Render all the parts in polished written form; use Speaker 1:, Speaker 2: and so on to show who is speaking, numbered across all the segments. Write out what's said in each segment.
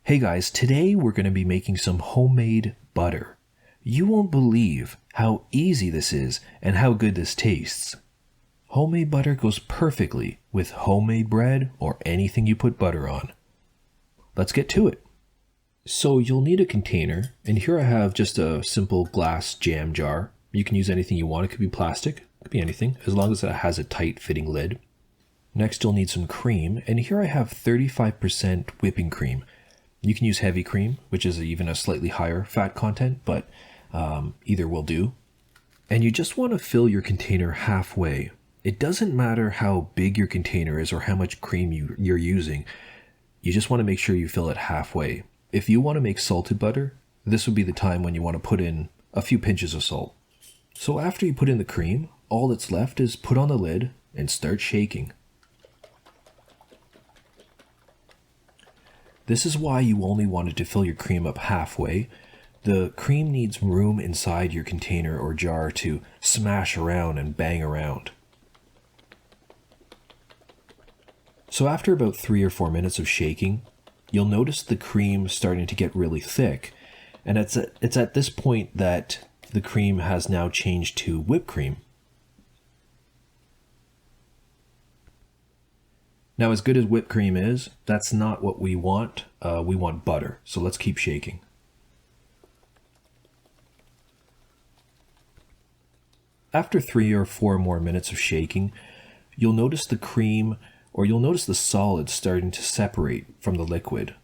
Speaker 1: Hey guys, today we're going to be making some homemade butter. You won't believe how easy this is and how good this tastes. Homemade butter goes perfectly with homemade bread or anything you put butter on. Let's get to it. So you'll need a container, and here I have just a simple glass jam jar. You can use anything you want. It could be plastic, it could be anything, as long as it has a tight fitting lid. Next you'll need some cream, and here I have 35% whipping cream. You can use heavy cream, which is even a slightly higher fat content, but either will do. And you just want to fill your container halfway. It doesn't matter how big your container is or how much cream you're using. You just want to make sure you fill it halfway. If you want to make salted butter, this would be the time when you want to put in a few pinches of salt. So after you put in the cream, all that's left is put on the lid and start shaking. This is why you only wanted to fill your cream up halfway. The cream needs room inside your container or jar to smash around and bang around. So after about 3 or 4 minutes of shaking, you'll notice the cream starting to get really thick. And it's at this point that the cream has now changed to whipped cream. Now, as good as whipped cream is, that's not what we want. We want butter, so let's keep shaking. After 3 or 4 more minutes of shaking, you'll notice the cream, or you'll notice the solid starting to separate from the liquid.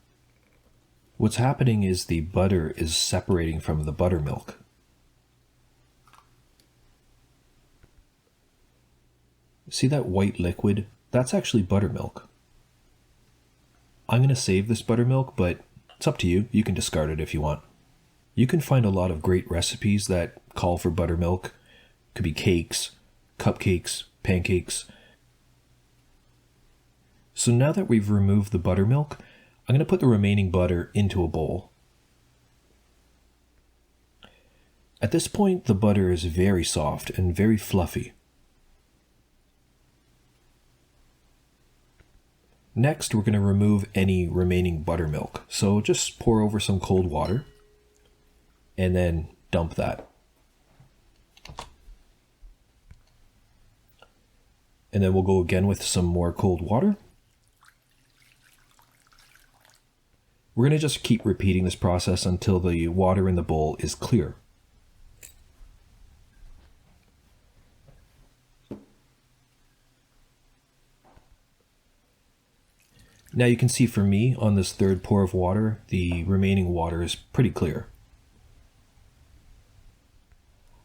Speaker 1: What's happening is the butter is separating from the buttermilk. See that white liquid? That's actually buttermilk. I'm going to save this buttermilk, but it's up to you. You can discard it if you want. You can find a lot of great recipes that call for buttermilk. Could be cakes, cupcakes, pancakes. So now that we've removed the buttermilk, I'm going to put the remaining butter into a bowl. At this point, the butter is very soft and very fluffy. Next, we're going to remove any remaining buttermilk. So just pour over some cold water and then dump that. And then we'll go again with some more cold water. We're going to just keep repeating this process until the water in the bowl is clear. Now you can see for me, on this third pour of water, the remaining water is pretty clear.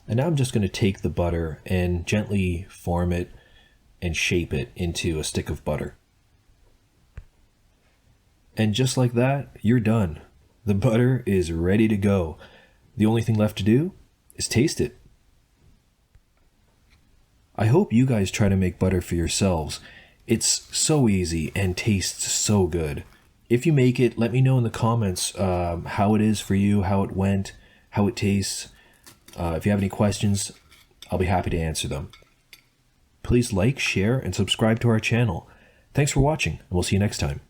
Speaker 1: And now I'm just going to take the butter and gently form it and shape it into a stick of butter. And just like that, you're done. The butter is ready to go. The only thing left to do is taste it. I hope you guys try to make butter for yourselves. It's so easy and tastes so good. If you make it, let me know in the comments how it is for you, how it went, how it tastes. If you have any questions, I'll be happy to answer them. Please like, share, and subscribe to our channel. Thanks for watching, and we'll see you next time.